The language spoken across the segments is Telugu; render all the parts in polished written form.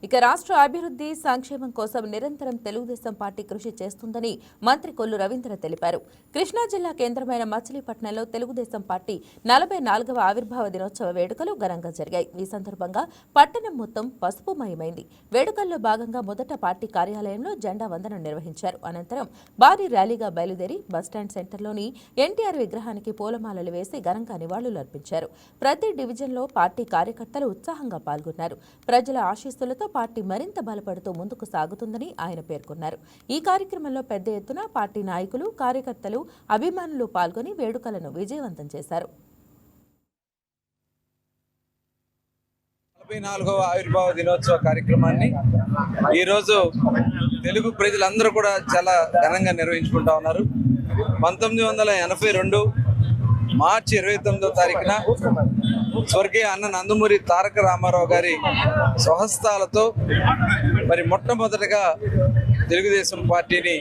ఇక రాష్ట్ర అభివృద్ధి సంక్షేమం కోసం నిరంతరం తెలుగుదేశం పార్టీ కృషి చేస్తుందని మంత్రి కొల్లు రవీంద్ర తెలిపారు. కృష్ణా జిల్లా కేంద్రమైన మచిలీపట్నంలో తెలుగుదేశం పార్టీ 44వ ఆవిర్భావ దినోత్సవ వేడుకలు ఘనంగా జరిగాయి. ఈ సందర్భంగా పట్టణం మొత్తం పసుపుమయమైంది. వేడుకల్లో భాగంగా మొదట పార్టీ కార్యాలయంలో జెండా వందనం నిర్వహించారు. అనంతరం భారీ ర్యాలీగా బయలుదేరి బస్టాండ్ సెంటర్లోని ఎన్టీఆర్ విగ్రహానికి పూలమాలలు వేసి ఘనంగా నివాళులు అర్పించారు. ప్రతి డివిజన్లో పార్టీ కార్యకర్తలు ఉత్సాహంగా పాల్గొన్నారు. ప్రజల ఆశీస్సులతో పార్టీ మరింత బలపడుతూ ముందుకు సాగుతుందని ఆయన పేర్కొన్నారు. ఈ కార్యక్రమంలో పెద్ద ఎత్తున పార్టీ నాయకులు, కార్యకర్తలు, అభిమానులు పాల్గొని వేడుకలను విజయవంతం చేశారు. 44వ ఆవిర్భావ దినోత్సవ కార్యక్రమాన్ని ఈరోజు తెలుగు ప్రజలందరూ కూడా చాలా ఘనంగా నిర్వహించుకుంటా ఉన్నారు. 1982 మార్చి 29వ తారీఖున స్వర్గీయ అన్న నందమూరి తారక రామారావు గారి స్వహస్తాలతో మరి మొట్టమొదటిగా తెలుగుదేశం పార్టీని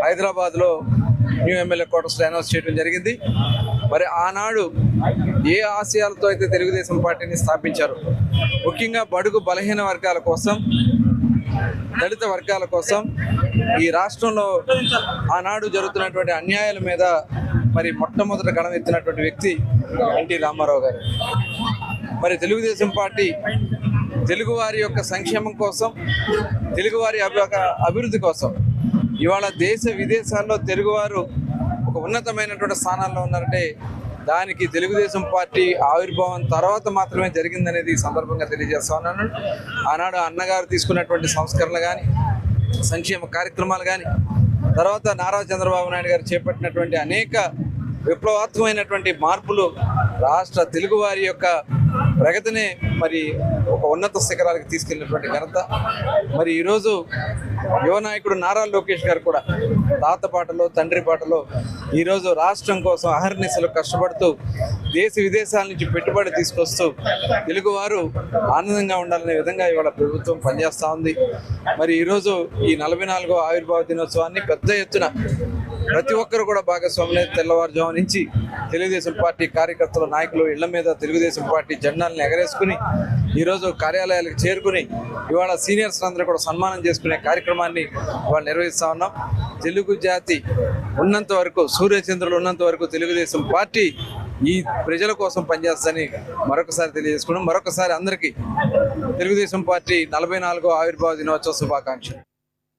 హైదరాబాద్లో న్యూ ఎమ్మెల్యే క్వార్టర్స్లో అనౌన్స్ చేయడం జరిగింది. మరి ఆనాడు ఏ ఆశయాలతో అయితే తెలుగుదేశం పార్టీని స్థాపించారు, ముఖ్యంగా బడుగు బలహీన వర్గాల కోసం, దళిత వర్గాల కోసం ఈ రాష్ట్రంలో ఆనాడు జరుగుతున్నటువంటి అన్యాయాల మీద మరి మొట్టమొదట గణం ఎత్తినటువంటి వ్యక్తి ఎన్టీ రామారావు గారు. మరి తెలుగుదేశం పార్టీ తెలుగువారి యొక్క సంక్షేమం కోసం, తెలుగువారి అభివృద్ధి కోసం ఇవాళ దేశ విదేశాల్లో తెలుగువారు ఒక ఉన్నతమైనటువంటి స్థానాల్లో ఉన్నారంటే దానికి తెలుగుదేశం పార్టీ ఆవిర్భావం తర్వాత మాత్రమే జరిగిందనేది ఈ సందర్భంగా తెలియజేస్తా ఉన్నాను. ఆనాడు అన్నగారు తీసుకున్నటువంటి సంస్కరణలు కానీ, సంక్షేమ కార్యక్రమాలు కానీ, తర్వాత నారా చంద్రబాబు నాయుడు గారు చేపట్టినటువంటి అనేక విప్లవాత్మకమైనటువంటి మార్పులు రాష్ట్ర తెలుగువారి యొక్క ప్రగతినే మరి ఒక ఉన్నత శిఖరాలకు తీసుకెళ్ళినటువంటి ఘనత. మరి ఈరోజు యువ నాయకుడు నారా లోకేష్ గారు కూడా తాత పాటలో, తండ్రి పాటలో ఈరోజు రాష్ట్రం కోసం అహర్నిశలు కష్టపడుతూ దేశ విదేశాల నుంచి పెట్టుబడి తీసుకొస్తూ తెలుగువారు ఆనందంగా ఉండాలనే విధంగా ఇవాళ ప్రభుత్వం పనిచేస్తూ ఉంది. మరి ఈరోజు ఈ 44వ ఆవిర్భావ దినోత్సవాన్ని పెద్ద ఎత్తున ప్రతి ఒక్కరు కూడా భాగస్వాములే తెల్లవారుజాము నుంచి తెలుగుదేశం పార్టీ కార్యకర్తల నాయకులు ఇళ్ల మీద తెలుగుదేశం పార్టీ జెండాలను ఎగరేసుకుని ఈరోజు కార్యాలయాలకు చేరుకుని ఇవాళ సీనియర్స్ అందరూ కూడా సన్మానం చేసుకునే కార్యక్రమాన్ని ఇవాళ నిర్వహిస్తా ఉన్నాం. తెలుగు జాతి ఉన్నంత వరకు, సూర్యచంద్రులు ఉన్నంత వరకు తెలుగుదేశం పార్టీ ఈ ప్రజల కోసం పనిచేస్తుందని మరొకసారి తెలియజేసుకున్నాం. మరొకసారి అందరికీ తెలుగుదేశం పార్టీ 44వ ఆవిర్భావ దినోత్సవ శుభాకాంక్షలు.